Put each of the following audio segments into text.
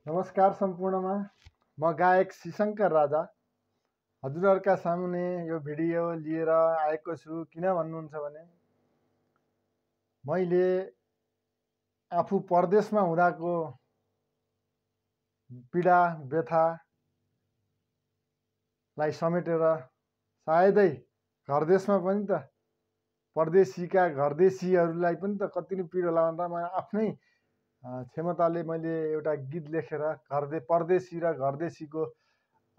नमस्कार सम्पूर्णमा म गायक शिशंकर राजा हजुरहरुका सामुने यो भिडियो लिएर आएको छु। किन भन्नुहुन्छ भने मैले आफू परदेशमा हुँदाको पीडा व्यथालाई समेटेर सायदै घरदेशमा पनि त परदेशीका घरदेशीहरूलाई पनि त कति नै पीडा लाग्दा म आफ्नै क्षमताले मैले एउटा गीत लेखेर परदेशी र घरदेशीको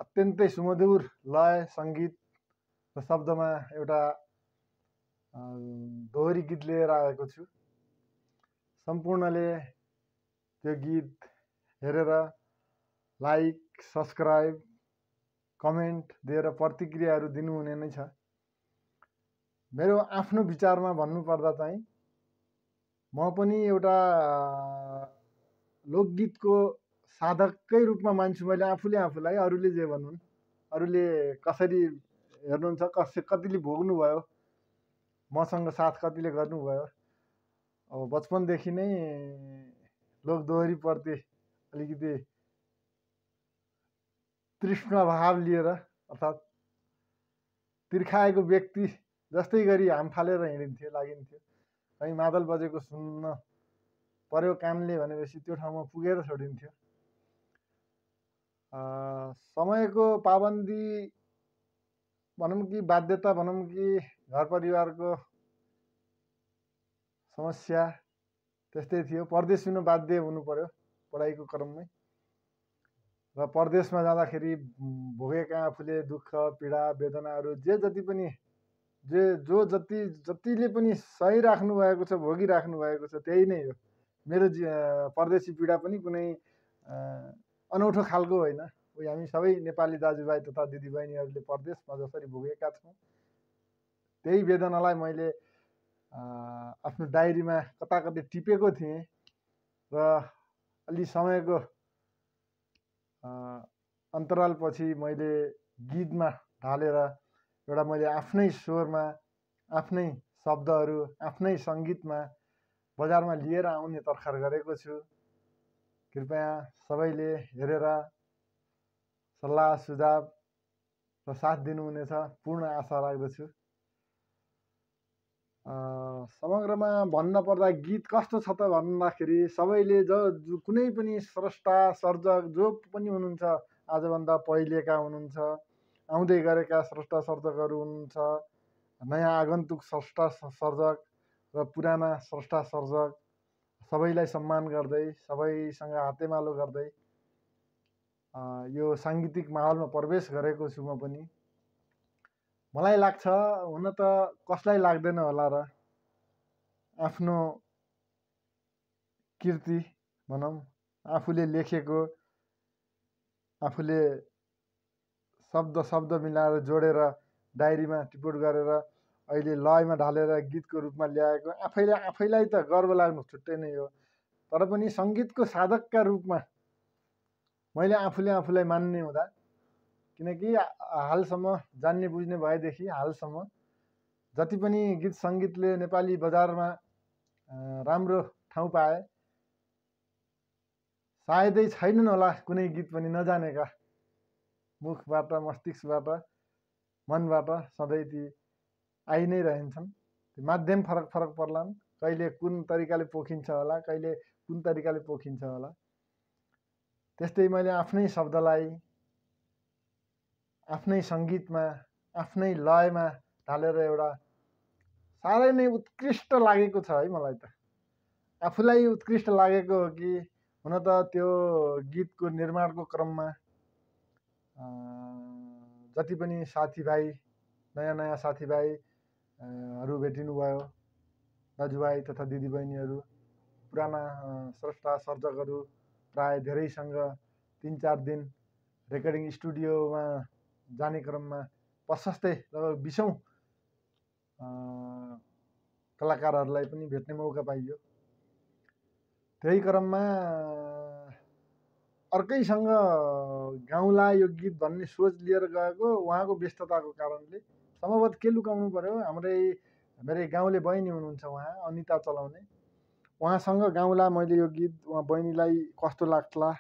अत्यन्तै सुमधुर लय सङ्गीत र शब्दमा एउटा दोहोरी गीत लिएर आएको छु। सम्पूर्णले त्यो गीत हेरेर लाइक सब्स्क्राइब कमेन्ट दिएर प्रतिक्रियाहरू दिनुहुने नै छ। मेरो आफ्नो विचारमा भन्नुपर्दा चाहिँ म पनि एउटा लोकगीतको साधककै रूपमा मान्छु मैले आफूले आफूलाई। अरूले जे भनुन्, अरूले कसरी हेर्नुहुन्छ, कतिले भोग्नुभयो, मसँग साथ कतिले गर्नुभयो। अब बचपनदेखि नै लोकदोहोरीप्रति अलिकति तृष्ण भाव लिएर अर्थात् तिर्खाएको व्यक्ति जस्तै गरी हाम फालेर लागिन्थ्यो। कहीँ मादल बजेको सुन्न पर्यो कामले भनेपछि त्यो ठाउँमा पुगेर छोडिन्थ्यो। समयको पाबन्दी भनौँ कि बाध्यता भनौँ कि घर परिवारको समस्या त्यस्तै थियो। परदेश हुन बाध्य हुनु पर्यो पढाइको क्रममै। र परदेशमा जाँदाखेरि भोगेका आफूले दुःख पीडा वेदनाहरू जतिले पनि सहिराख्नु भएको छ, भोगिराख्नु भएको छ, त्यही नै हो। मेरो परदेशी पीडा पनि कुनै अनौठो खालको होइन। हामी सबै नेपाली दाजुभाइ तथा दिदीबहिनीहरूले परदेशमा जसरी भोगेका छौँ त्यही वेदनालाई मैले आफ्नो डायरीमा कताकतै टिपेको थिएँ र अलि समयको अन्तरालपछि मैले गीतमा ढालेर एउटा मैले आफ्नै स्वरमा आफ्नै शब्दहरू आफ्नै सङ्गीतमा बजारमा लिएर आउने तरखार गरेको छु। कृपया सबैले हेरेर सल्लाह सुझाव र साथ दिनुहुनेछ पूर्ण आशा राख्दछु। समग्रमा भन्न पर्दा गीत कस्तो छ त भन्दाखेरि सबैले कुनै पनि स्रष्टा सर्जक जो पनि हुनुहुन्छ, आजभन्दा पहिलेका हुनुहुन्छ, आउँदै गरेका स्रष्टा सर्जकहरू हुनुहुन्छ, नयाँ आगन्तुक स्रष्टा सर्जक र पुराना स्रष्टा सर्जक सबैलाई सम्मान गर्दै सबैसँग हातेमालो गर्दै यो साङ्गीतिक माहौलमा प्रवेश गरेको छु। म पनि मलाई लाग्छ, हुन त कसलाई लाग्दैन होला र, आफ्नो कृति भनौँ आफूले लेखेको आफूले शब्द मिलाएर जोडेर डायरीमा टिपोट गरेर अहिले लयमा ढालेर गीतको रूपमा ल्याएको आफैलाई त गर्व लाग्नु छुट्टै नै हो। तर पनि सङ्गीतको साधकका रूपमा मैले आफूलाई मान्ने हुँदा, किनकि हालसम्म जान्ने बुझ्ने भएदेखि हालसम्म जति पनि गीत सङ्गीतले नेपाली बजारमा राम्रो ठाउँ पाए, सायदै छैनन् होला कुनै गीत पनि नजानेका। मुखबाट मस्तिष्कबाट मनबाट सधैँ ती आइ नै रहन्छन्। माध्यम फरक पर्लान्, कहिले कुन तरिकाले पोखिन्छ होला, कहिले कुन तरिकाले पोखिन्छ होला। त्यस्तै मैले आफ्नै शब्दलाई आफ्नै सङ्गीतमा आफ्नै लयमा ढालेर एउटा साह्रै नै उत्कृष्ट लागेको छ है। मलाई त आफूलाई उत्कृष्ट लागेको हो कि हुन त त्यो गीतको निर्माणको क्रममा जति पनि साथीभाइ नयाँ साथीभाइहरू भेटिनुभयो, दाजुभाइ तथा दिदीबहिनीहरू, पुराना स्रष्टा सर्जकहरू प्राय धेरैसँग 3-4 दिन रेकर्डिङ स्टुडियोमा जाने क्रममा प्रशस्तै लगभग 20औं कलाकारहरूलाई पनि भेट्ने मौका पाइयो। त्यही क्रममा अर्कैसँग गाउँला यो गीत भन्ने सोच लिएर गएको, उहाँको व्यस्तताको कारणले सम्भवतः के लुकाउनु पर्यो, मेरै गाउँले बहिनी हुनुहुन्छ उहाँ अनिता चलाउने, उहाँसँग गाउँला मैले यो गीत। उहाँ बहिनीलाई कस्तो लाग्ला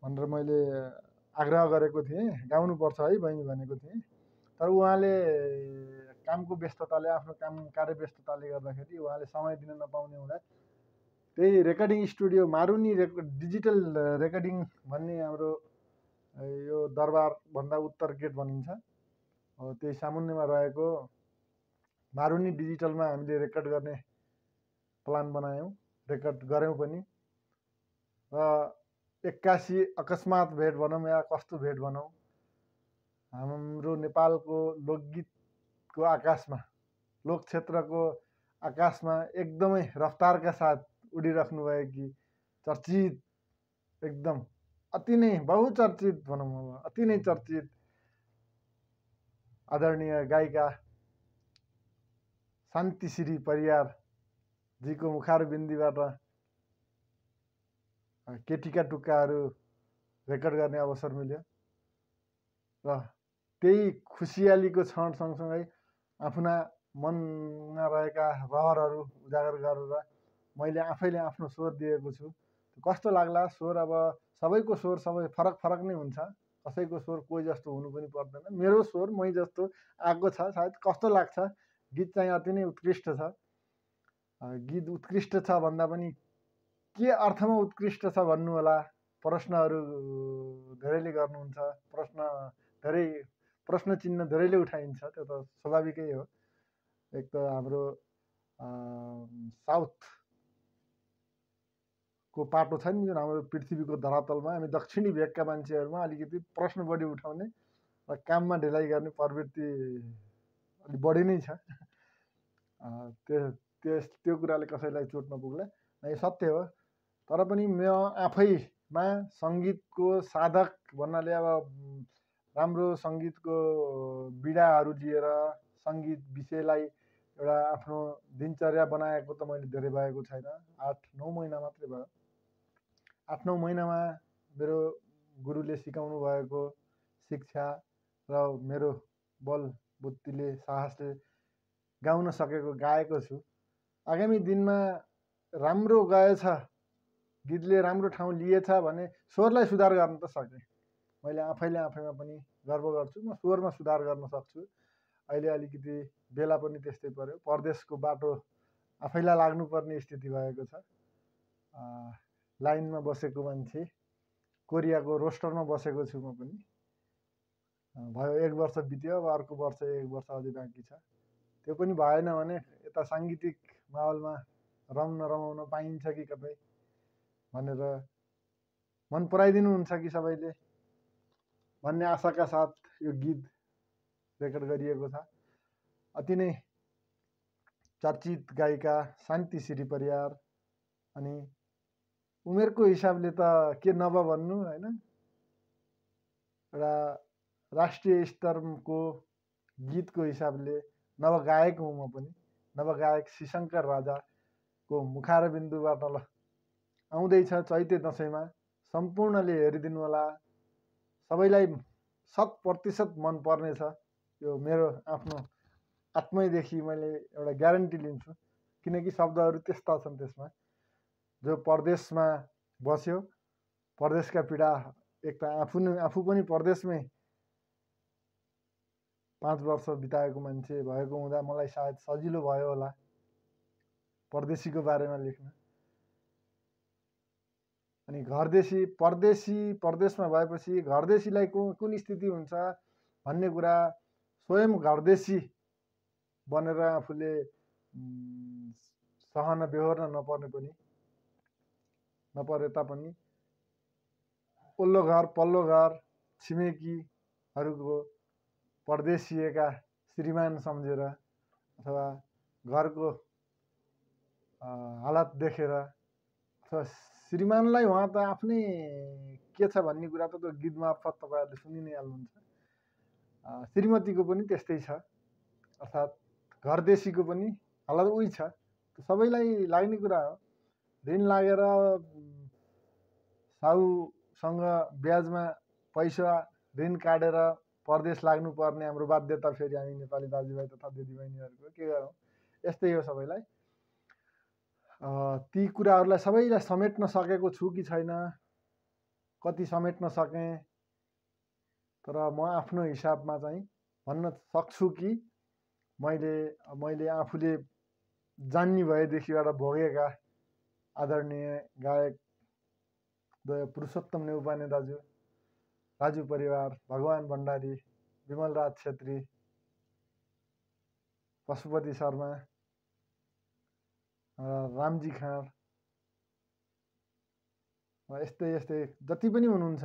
भनेर मैले आग्रह गरेको थिएँ, गाउनुपर्छ है बहिनी भनेको थिएँ। तर उहाँले कामको व्यस्तताले, आफ्नो कार्य व्यस्तताले गर्दाखेरि उहाँले समय दिन नपाउने हुँदा त्यही recording studio Maruni digital recording भन्ने हाम्रो यो दरबारभन्दा उत्तर गेट भनिन्छ, त्यही सामुन्नेमा रहेको मारुनी डिजिटलमा हामीले रेकर्ड गर्ने प्लान बनायौँ, रेकर्ड गऱ्यौँ पनि। र 81 अकस्मात भेट भनौँ या कस्तो भेट भनौँ, हाम्रो नेपालको लोकगीतको आकाशमा, लोक क्षेत्रको आकाशमा एकदमै रफ्तारका साथ उडिराख्नु भएकी चर्चित, एकदम अति नै बहुचर्चित भनौँ, अब अति नै चर्चित आदरणीय गायिका शान्तिश्री परियारजीको मुखार बिन्दीबाट केटीका टुक्काहरू रेकर्ड गर्ने अवसर मिल्यो। र त्यही खुसियालीको क्षण सँगसँगै आफ्ना मनमा रहेका रहरहरू उजागर गरेर मैले आफैले आफ्नो स्वर दिएको छु। कस्तो लाग्ला स्वर? अब सबैको स्वर सबै फरक फरक नै हुन्छ, कसैको स्वर कोही जस्तो हुनु पनि पर्दैन। मेरो स्वर मै जस्तो आएको छ, सायद कस्तो लाग्छ? गीत चाहिँ अति नै उत्कृष्ट छ। गीत उत्कृष्ट छ भन्दा पनि के अर्थमा उत्कृष्ट छ भन्नु होला। प्रश्नहरू धेरैले गर्नुहुन्छ, प्रश्न चिन्ह धेरैले उठाइन्छ, त्यो त स्वाभाविकै हो। एक त हाम्रो साउथको पाटो छ नि जुन हाम्रो पृथ्वीको धरातलमा, हामी दक्षिणी भेगका मान्छेहरूमा अलिकति प्रश्न बढी उठाउने र काममा ढिलाइ गर्ने प्रवृत्ति अलिक बढी नै छ। त्यो कुराले कसैलाई चोट नपुग्ला, यो सत्य हो। तर पनि म आफैमा सङ्गीतको साधक भन्नाले अब राम्रो सङ्गीतको बिडाहरू लिएर सङ्गीत विषयलाई एउटा आफ्नो दिनचर्या बनाएको त मैले धेरै भएको छैन। 8-9 महिना मात्रै भयो। 8-9 महिनामा मेरो गुरुले सिकाउनु भएको शिक्षा र मेरो बल बुद्धिले, साहसले गाउन सकेको, गाएको छु। आगामी दिनमा राम्रो गएछ, गीतले राम्रो ठाउँ लिएछ भने स्वरलाई सुधार गर्न त सकेँ। मैले आफैमा पनि गर्व गर्छु, म स्वरमा सुधार गर्न सक्छु। अहिले अलिकति बेला पनि त्यस्तै पर्यो, परदेशको बाटो आफैलाई लाग्नुपर्ने स्थिति भएको छ। लाइनमा बसेको मान्छे, कोरियाको रोस्टरमा बसेको छु म पनि। भयो 1 वर्ष बित्यो, अब अर्को वर्ष 1 वर्ष अझै बाँकी छ। त्यो पनि भएन भने यता साङ्गीतिक माहौलमा रमाउन पाइन्छ कि कतै भनेर मन पराइदिनुहुन्छ कि सबैले भन्ने आशाका साथ यो गीत रेकर्ड गरिएको छ। अति नै चर्चित गायिका शान्तिश्री परियार, अनि उमेरको हिसाबले त के नभन्नु होइन, एउटा राष्ट्रिय स्तरको गीतको हिसाबले नवगायक हुँ म पनि। नवगायक श्रीशङ्कर राजाको मुखार बिन्दुबाट आउँदैछ चैते दसैँमा, सम्पूर्णले हेरिदिनु होला। सबैलाई 100% मन पर्नेछ। यो मेरो आफ्नो आत्मैदेखि मैले एउटा ग्यारेन्टी लिन्छु, किनकि शब्दहरू त्यस्ता छन् त्यसमा। जो परदेशमा बस्यो, परदेशका पीडा, एक त आफू पनि परदेशमै 5 वर्ष बिताएको मान्छे भएको हुँदा मलाई सायद सजिलो भयो होला परदेशीको बारेमा लेख्न। अनि परदेशमा भएपछि घरदेशीलाई कुन स्थिति हुन्छ भन्ने कुरा स्वयं घरदेशी बनेर आफूले सहन बेहोर्न नपरे तापनि ओल्लो घर पल्लो घर छिमेकीहरूको परदेशिएका श्रीमान सम्झेर अथवा घरको हालत देखेर, अथवा श्रीमानलाई उहाँ त आफ्नै के छ भन्ने कुरा त त्यो गीत मार्फत तपाईँहरूले सुनि नै हाल्नुहुन्छ। श्रीमतीको पनि त्यस्तै छ, अर्थात् घरदेशीको पनि हालत उही छ। सबैलाई लाग्ने कुरा हो। ऋण लागेर साहुसँग ब्याजमा पैसा ऋण काटेर परदेश लाग्नुपर्ने हाम्रो बाध्यता फेरि हामी नेपाली दाजुभाइ तथा दिदीबहिनीहरूको के गरौँ, यस्तै हो सबैलाई। ती कुराहरूलाई सबैलाई समेट्न सकेको छु कि छैन कति समेट्न सकेँ, तर म आफ्नो हिसाबमा चाहिँ भन्न सक्छु कि मैले आफूले जान्ने भएदेखिबाट भोगेका आदरणीय गायक पुरुषोत्तम नेउपाने दाजु, राजु परिवार, भगवान भण्डारी, विमल राज छेत्री, पशुपति शर्मा, रामजी खाँड, यस्तै जति पनि हुनुहुन्छ,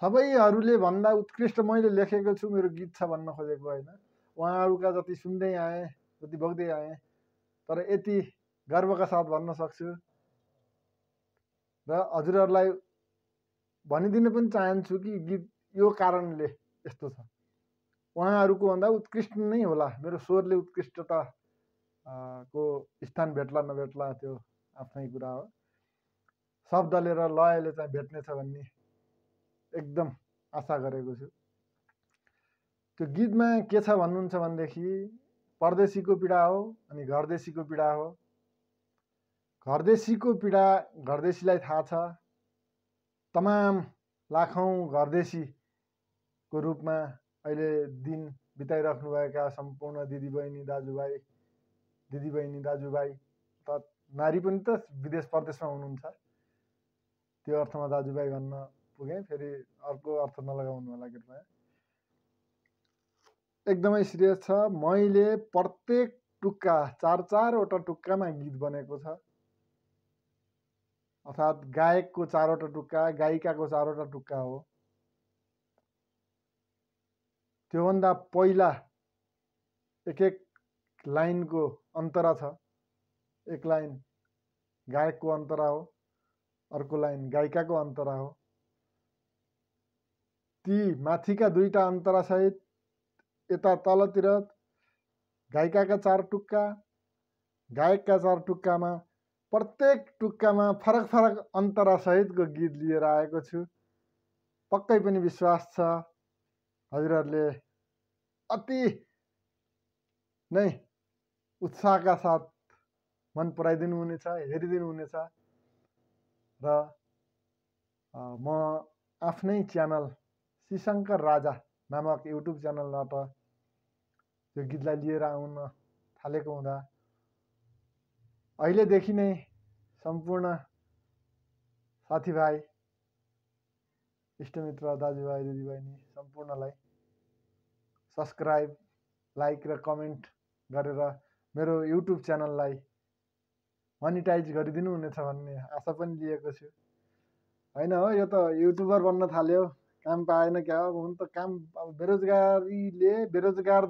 सबैहरूले भन्दा उत्कृष्ट मैले लेखेको छु, मेरो गीत छ भन्न खोजेको होइन। उहाँहरूका जति सुन्दै आएँ, जति बग्दै आएँ, तर यति गर्वका साथ भन्न सक्छु र हजुरहरूलाई भनिदिन पनि चाहन्छु कि गीत यो कारणले यस्तो छ। उहाँहरूको भन्दा उत्कृष्ट नै होला, मेरो स्वरले उत्कृष्टता को स्थान भेट्ला नभेट्ला त्यो आफ्नै कुरा हो। शब्दले र लयले चाहिँ भेट्नेछ भन्ने एकदम आशा गरेको छु। त्यो गीतमा के छ भन्नुहुन्छ भनेदेखि परदेशीको पीडा हो अनि घरदेशीको पीडा हो। घरदेशीको पीडा घरदेशीलाई थाहा छ। तमाम लाखौँ घरदेशीको रूपमा अहिले दिन बिताइराख्नुभएका सम्पूर्ण दिदीबहिनी दाजुभाइ त नारी पनि त विदेश परदेशमा हुनुहुन्छ, त्यो अर्थमा दाजुभाइ भन्न पुगेँ, फेरि अर्को अर्थ नलगाउनु होला कृपया। एकदमै सिरियस छ। मैले प्रत्येक टुक्का 4-4वटा टुक्कामा गीत बनेको छ, अर्थात् गायकको 4वटा टुक्का, गायिकाको 4वटा टुक्का हो। त्योभन्दा पहिला एक लाइनको अन्तरा छ। एक लाइन गायकको अन्तरा हो, अर्को लाइन गायिकाको अन्तरा हो। ती माथिका 2टा अन्तरा सहित यता तलतिर गायिकाका 4 टुक्का, गायकका 4 टुक्कामा प्रत्येक टुक्कामा फरक फरक अन्तरा सहितको गीत लिएर आएको छु। पक्कै पनि विश्वास छ हजुरहरूले अति नै उत्साहका साथ मन पराइदिनु हुनेछ, हेरिदिनु हुनेछ र म आफ्नै च्यानल श्रीशङ्कर राजा नामक युट्युब च्यानलबाट त्यो गीतलाई लिएर आउन थालेको हुँदा अहिलेदेखि नै सम्पूर्ण साथीभाइ, इष्टमित्र, दाजुभाइ, दिदीबहिनी सम्पूर्णलाई सब्सक्राइब, लाइक र कमेन्ट गरेर मेरो युट्युब च्यानललाई मोनिटाइज गरिदिनु हुनेछ भन्ने आशा पनि लिएको छु। होइन हो, यो त युट्युबर बन्न थाल्यो, काम पाएन क्या हो। हुन त काम अब बेरोजगार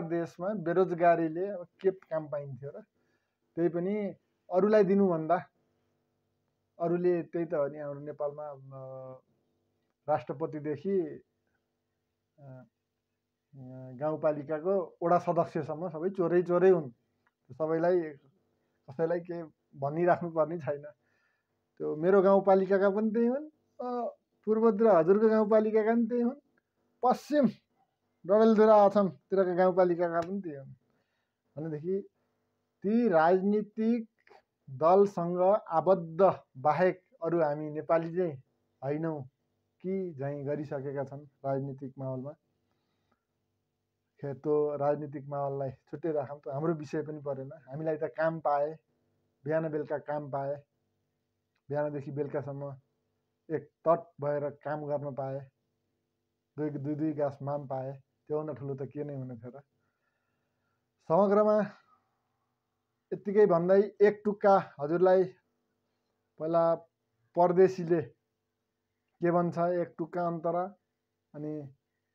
देशमा बेरोजगारीले अब के काम पाइन्थ्यो र। त्यही पनि अरूलाई दिनुभन्दा अरूले त्यही त हो नि, हाम्रो नेपालमा राष्ट्रपतिदेखि गाउँपालिकाको वडा सदस्यसम्म सबै चोरै हुन्। सबैलाई कसैलाई के भनिराख्नु पर्ने छैन। त्यो मेरो गाउँपालिकाका पनि त्यही हुन्, पूर्वतिर हजुरको गाउँपालिकाका पनि त्यही हुन्, पश्चिम डडेलधुरा अछामतिरका गाउँपालिकाका पनि त्यही हुन् भनेदेखि ती राजनीतिक दलसँग आबद्ध बाहेक अरू हामी नेपाली चाहिँ होइनौँ कि झैँ गरिसकेका छन् राजनीतिक माहौलमा। त्यो राजनीतिक माहौललाई छुट्टै राखौँ, त हाम्रो विषय पनि परेन। हामीलाई त काम पाए, बिहान बेलुका काम पाए, बिहानदेखि बेलुकासम्म एक तट भएर काम गर्न पाए, दुई गाँस माम पाए, त्योभन्दा ठुलो त के नै हुने थियो र। समग्रमा यत्तिकै भन्दै एक टुक्का हजुरलाई पहिला परदेशीले के भन्छ एक टुक्का अन्तरा, अनि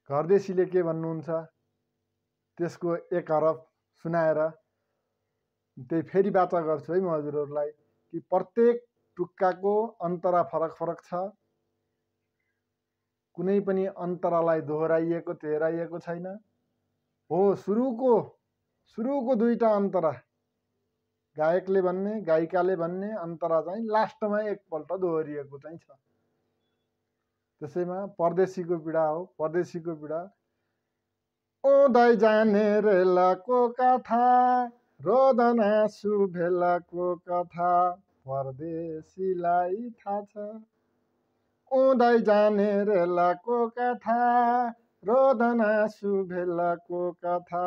घरदेशीले के भन्नुहुन्छ त्यसको एक हरफ सुनाएर त्यही फेरि वाचा गर्छु है म हजुरहरूलाई कि प्रत्येक टुक्काको अन्तरा फरक फरक छ। कुनै पनि अन्तरालाई दोहोऱ्याइएको तेह्राइएको छैन। हो, सुरुको 2टा अन्तरा गायकले भन्ने, गायिकाले भन्ने अन्तरा चाहिँ लास्टमा एकपल्ट दोहोरिएको चाहिँ छ। त्यसैमा परदेशीको पीडा हो, परदेशीको पीडा। ओदै जाने रेलको कथा, रोदन आँसु भेलाको कथा, परदेशीलाई थाहा छ। उदै जाने रेलाको कथा, रोदन आँसु भेलाको कथा,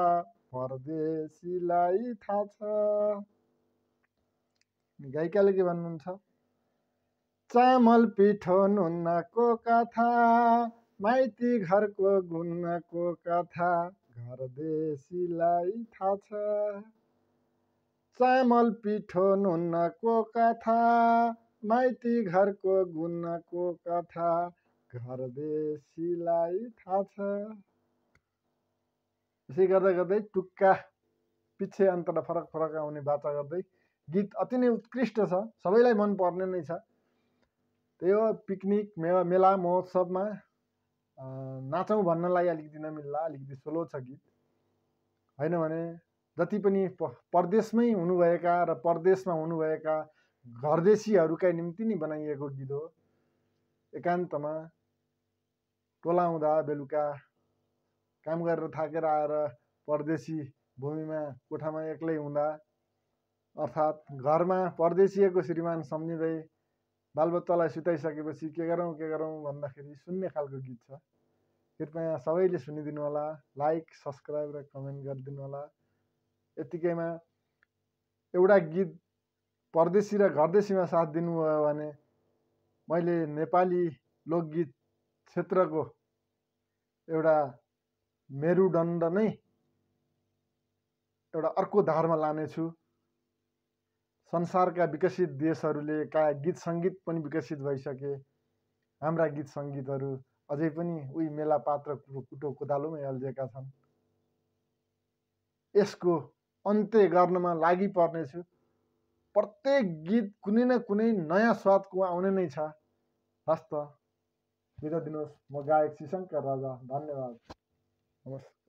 परदेशीलाई थाहा छ। गायिकाले के भन्नुहुन्छ? चामल पिठो नुनको कथा, माइती घरको गुन्नको कथा, घरदेशीलाई थाहा छ। चामल पिठो नुनको कथा, माइती घरको गुन्नको कथा, घरदेशीलाई थाहा छ। यसै गर्दै गर्दै टुक्का पिच्छे अन्तरा फरक फरक आउने बाचा गर्दै गीत अति नै उत्कृष्ट छ, सबैलाई मनपर्ने नै छ। त्यही हो, पिकनिक मेला महोत्सवमा नाचौँ भन्नलाई अलिकति नमिल्ला, अलिकति स्लो छ गीत। होइन भने जति पनि परदेशमै हुनुभएका र परदेशमा हुनुभएका घरदेशीहरूका निम्ति नै बनाइएको गीत हो। एकान्तमा टोलाउँदा बेलुका काम गरेर थाकेर आएर परदेशी भूमिमा कोठामा एक्लै हुँदा, अर्थात् घरमा परदेशीको श्रीमान सम्झिँदै बालबच्चालाई सुताइसकेपछि के गरौँ भन्दाखेरि सुन्ने खालको गीत छ। कृपया सबैले सुनिदिनु होला, लाइक सब्सक्राइब र कमेन्ट गरिदिनु होला। यतिकैमा एउटा गीत परदेशी र घरदेशीमा साथ दिनुभयो भने मैले नेपाली लोकगीत क्षेत्रको एउटा मेरुदण्ड नै एउटा अर्को धारमा लानेछु। संसारका विकसित देशहरूले का गीत सङ्गीत पनि विकसित भइसके, हाम्रा गीत सङ्गीतहरू अझै पनि उही मेला पात्र कुटो कोदालोमै अल्झेका छन्। यसको अन्त्य गर्नमा लागि पर्नेछु। प्रत्येक गीत कुनै न कुनै नयाँ स्वादको आउने नै छ। हस्त बिदा दिनुहोस्। म गायक शिशङ्कर राजा, धन्यवाद, नमस्कार।